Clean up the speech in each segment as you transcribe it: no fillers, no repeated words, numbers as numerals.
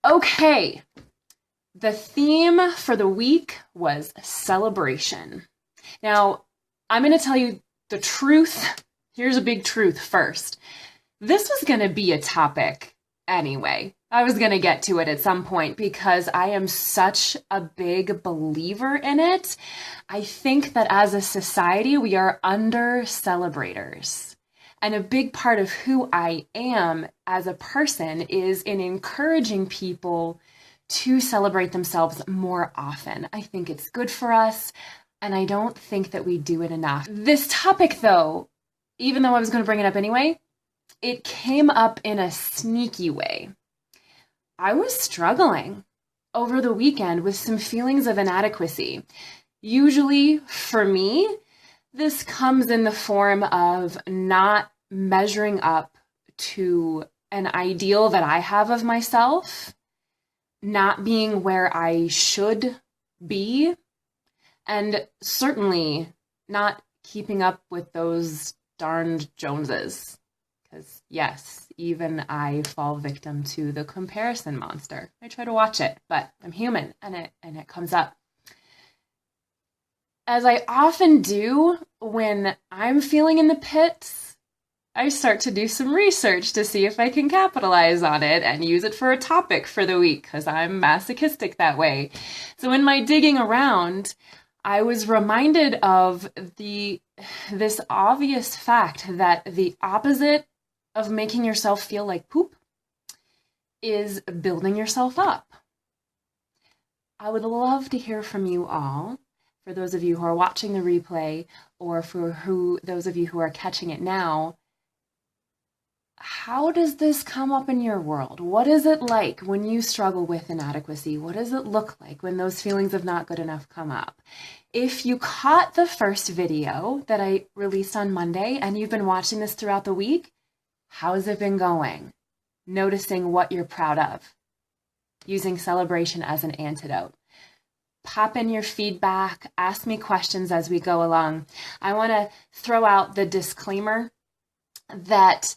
Okay, the theme for the week was celebration. Now, I'm going to tell you the truth. Here's a big truth first. This was going to be a topic anyway. I was going to get to it at some point because I am such a big believer in it. I think that as a society, we are under celebrators. And a big part of who I am as a person is in encouraging people to celebrate themselves more often. I think it's good for us, and I don't think that we do it enough. This topic, though, even though I was going to bring it up anyway, it came up in a sneaky way. I was struggling over the weekend with some feelings of inadequacy. Usually, for me, this comes in the form of not measuring up to an ideal that I have of myself, not being where I should be, and certainly not keeping up with those darned Joneses. Because yes, even I fall victim to the comparison monster. I try to watch it, but I'm human and it comes up. As I often do when I'm feeling in the pits, I start to do some research to see if I can capitalize on it and use it for a topic for the week, because I'm masochistic that way. So in my digging around, I was reminded of this obvious fact that the opposite of making yourself feel like poop is building yourself up. I would love to hear from you all, for those of you who are watching the replay, or for those of you who are catching it now. How does this come up in your world? What is it like when you struggle with inadequacy? What does it look like when those feelings of not good enough come up? If you caught the first video that I released on Monday and you've been watching this throughout the week, how's it been going? Noticing what you're proud of. Using celebration as an antidote. Pop in your feedback, ask me questions as we go along. I want to throw out the disclaimer that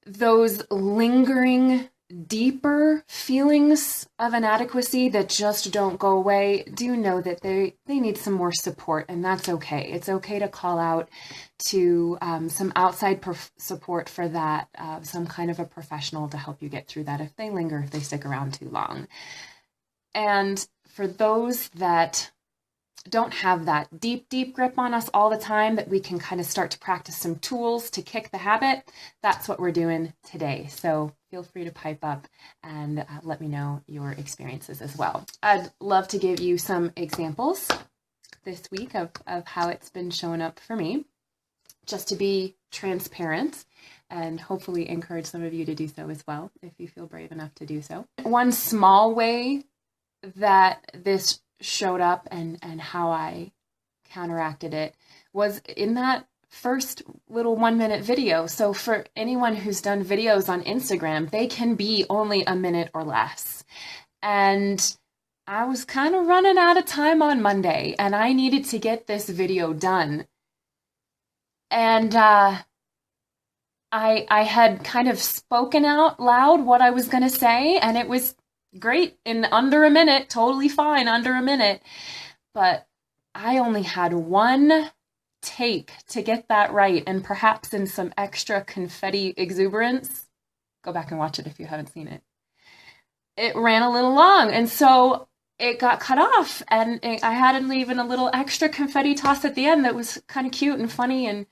those lingering, deeper feelings of inadequacy that just don't go away, do know that they need some more support, and that's okay. It's okay to call out to some outside support for that, some kind of a professional to help you get through that if they linger, if they stick around too long. And for those that don't have that deep grip on us all the time, that we can kind of start to practice some tools to kick the habit, that's what we're doing today. So feel free to pipe up and let me know your experiences as well. I'd love to give you some examples this week of how it's been showing up for me, just to be transparent and hopefully encourage some of you to do so as well, if you feel brave enough to do so. One small way that this showed up and how I counteracted it was in that first little 1-minute video. So for anyone who's done videos on Instagram, they can be only a minute or less. And I was kind of running out of time on Monday and I needed to get this video done. And I had kind of spoken out loud what I was going to say, and it was great in under a minute, totally fine under a minute. But I only had one take to get that right, and perhaps in some extra confetti exuberance. Go back and watch it if you haven't seen it. It ran a little long, and so it got cut off, and I had even a little extra confetti toss at the end that was kind of cute and funny, and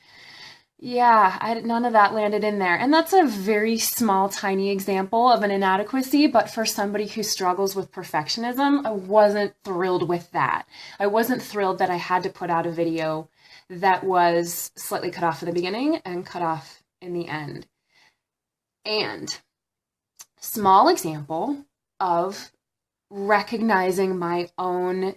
yeah, none of that landed in there. And that's a very small, tiny example of an inadequacy, but for somebody who struggles with perfectionism, I wasn't thrilled with that. I wasn't thrilled that I had to put out a video that was slightly cut off at the beginning and cut off in the end. And small example of recognizing my own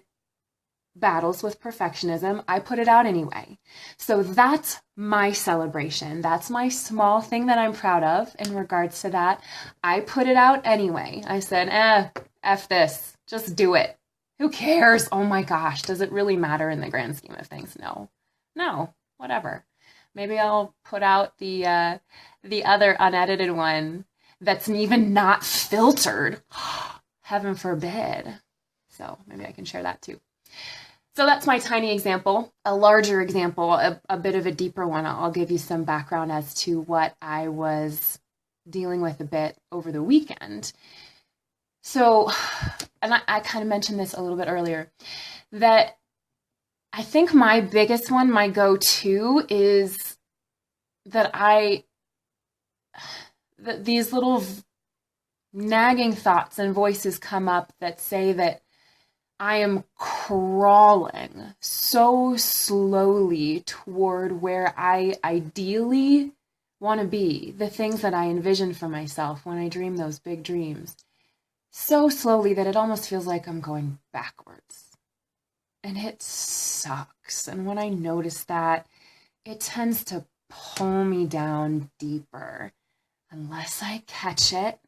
battles with perfectionism, I put it out anyway. So that's my celebration. That's my small thing that I'm proud of in regards to that. I put it out anyway. I said, F this, just do it. Who cares? Oh my gosh, does it really matter in the grand scheme of things? No, whatever. Maybe I'll put out the other unedited one that's even not filtered. Heaven forbid. So maybe I can share that too. So that's my tiny example. A larger example, a bit of a deeper one. I'll give you some background as to what I was dealing with a bit over the weekend. So, and I kind of mentioned this a little bit earlier, that I think my biggest one, my go-to, is that these little nagging thoughts and voices come up that say that I am crawling so slowly toward where I ideally want to be, the things that I envision for myself when I dream those big dreams, so slowly that it almost feels like I'm going backwards. And it sucks. And when I notice that, it tends to pull me down deeper unless I catch it.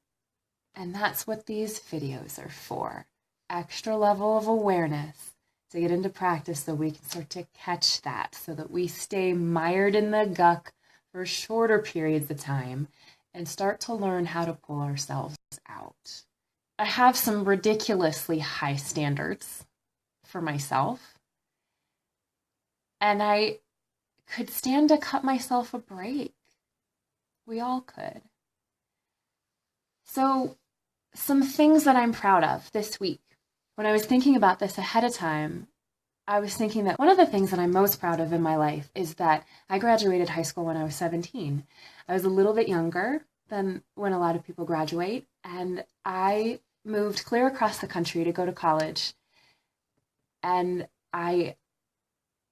And that's what these videos are for. Extra level of awareness to get into practice so we can start to catch that, so that we stay mired in the guck for shorter periods of time and start to learn how to pull ourselves out. I have some ridiculously high standards for myself, and I could stand to cut myself a break. We all could. So, some things that I'm proud of this week. When I was thinking about this ahead of time, I was thinking that one of the things that I'm most proud of in my life is that I graduated high school when I was 17. I was a little bit younger than when a lot of people graduate, and I moved clear across the country to go to college. And I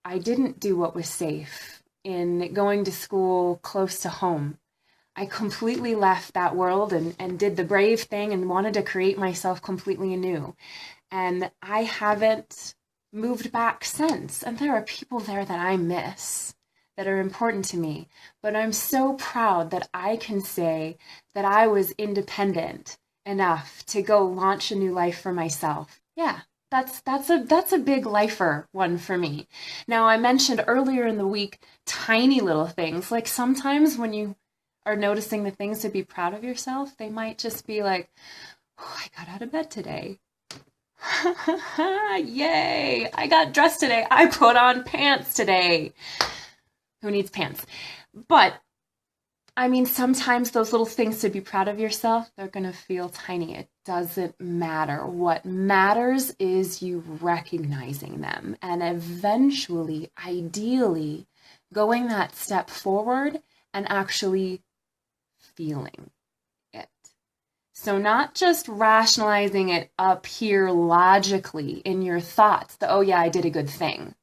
didn't do what was safe in going to school close to home. I completely left that world and did the brave thing and wanted to create myself completely anew. And I haven't moved back since. And there are people there that I miss, that are important to me. But I'm so proud that I can say that I was independent enough to go launch a new life for myself. Yeah, that's a big lifer one for me. Now, I mentioned earlier in the week tiny little things. Like sometimes when you are noticing the things to be proud of yourself, they might just be like, oh, I got out of bed today. Yay, I got dressed today. I put on pants today. Who needs pants? But I mean, sometimes those little things to be proud of yourself, they're going to feel tiny. It doesn't matter. What matters is you recognizing them and eventually, ideally, going that step forward and actually feeling it. So not just rationalizing it up here logically in your thoughts, that, oh yeah, I did a good thing,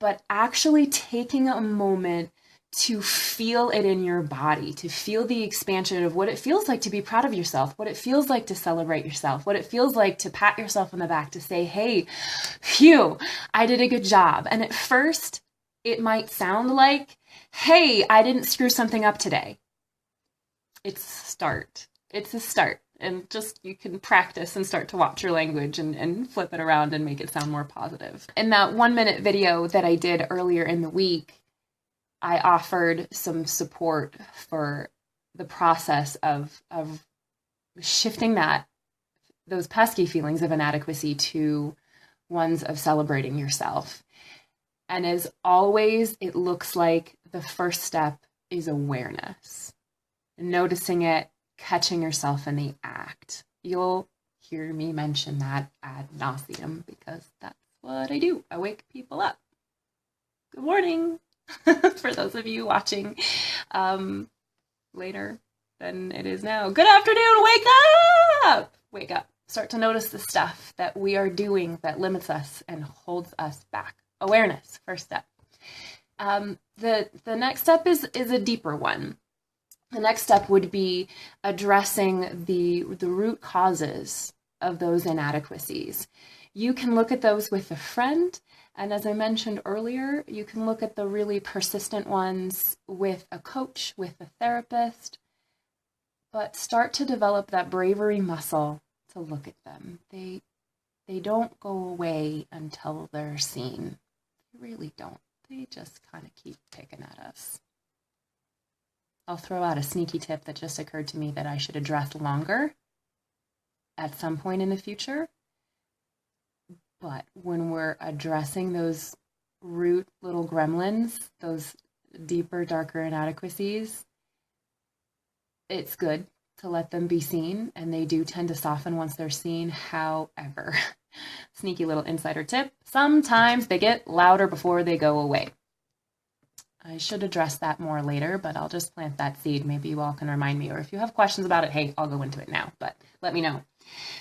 but actually taking a moment to feel it in your body, to feel the expansion of what it feels like to be proud of yourself, what it feels like to celebrate yourself, what it feels like to pat yourself on the back, to say, hey, phew, I did a good job. And at first, it might sound like, hey, I didn't screw something up today. It's a start. It's a start. And just you can practice and start to watch your language and flip it around and make it sound more positive. In that 1-minute video that I did earlier in the week, I offered some support for the process of shifting those pesky feelings of inadequacy to ones of celebrating yourself. And as always, it looks like the first step is awareness. Noticing it, catching yourself in the act. You'll hear me mention that ad nauseum because that's what I do. I wake people up. Good morning. For those of you watching later than it is now. Good afternoon, wake up! Wake up. Start to notice the stuff that we are doing that limits us and holds us back. Awareness, first step. The next step is a deeper one. The next step would be addressing the root causes of those inadequacies. You can look at those with a friend, and as I mentioned earlier, you can look at the really persistent ones with a coach, with a therapist, but start to develop that bravery muscle to look at them. They don't go away until they're seen. They really don't. They just kind of keep picking at us. I'll throw out a sneaky tip that just occurred to me that I should address longer at some point in the future. But when we're addressing those root little gremlins, those deeper, darker inadequacies, it's good to let them be seen, and they do tend to soften once they're seen. However, sneaky little insider tip, sometimes they get louder before they go away. I should address that more later, but I'll just plant that seed. Maybe you all can remind me, or if you have questions about it, hey, I'll go into it now, but let me know.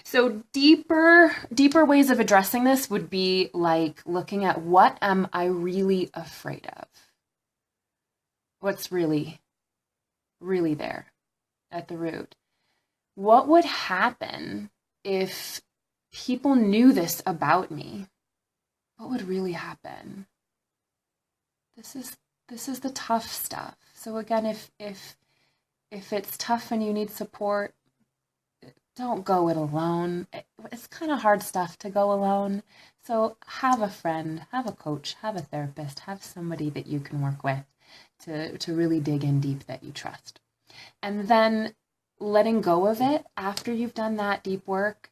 So deeper ways of addressing this would be like looking at, what am I really afraid of? What's really there at the root? What would happen if people knew this about me? What would really happen? This is the tough stuff. So again, if it's tough and you need support, don't go it alone. It's kind of hard stuff to go alone. So have a friend, have a coach, have a therapist, have somebody that you can work with to really dig in deep that you trust. And then letting go of it after you've done that deep work,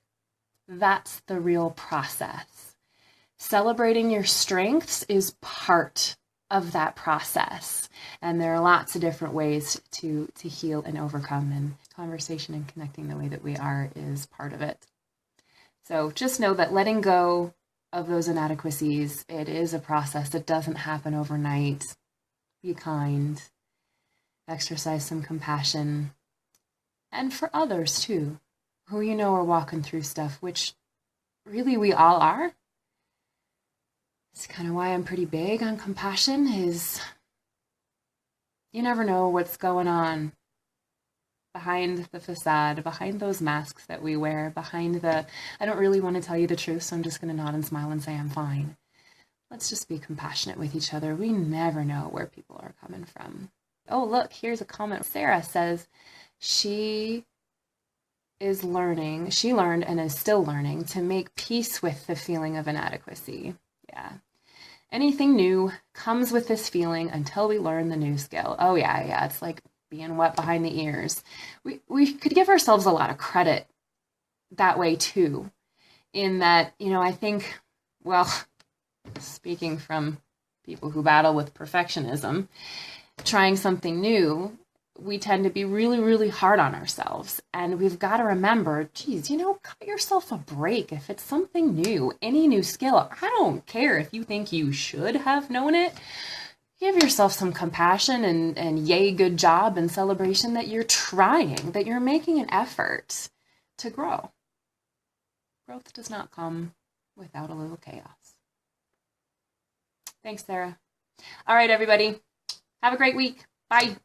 that's the real process. Celebrating your strengths is part of that process. And there are lots of different ways to heal and overcome, and conversation and connecting the way that we are is part of it. So just know that letting go of those inadequacies, it is a process. It doesn't happen overnight. Be kind, exercise some compassion, and for others too, who you know are walking through stuff, which really we all are. It's kind of why I'm pretty big on compassion, is you never know what's going on behind the facade, behind those masks that we wear, behind the, I don't really want to tell you the truth, so I'm just going to nod and smile and say I'm fine. Let's just be compassionate with each other. We never know where people are coming from. Oh, look, here's a comment. Sarah says she learned and is still learning to make peace with the feeling of inadequacy. Yeah. Anything new comes with this feeling until we learn the new skill. Oh yeah. It's like being wet behind the ears. We could give ourselves a lot of credit that way too, in that, I think, well, speaking from people who battle with perfectionism, trying something new, we tend to be really, really hard on ourselves. And we've got to remember, geez, cut yourself a break. If it's something new, any new skill, I don't care if you think you should have known it. Give yourself some compassion and yay, good job, and celebration that you're trying, that you're making an effort to grow. Growth does not come without a little chaos. Thanks, Sarah. All right, everybody. Have a great week. Bye.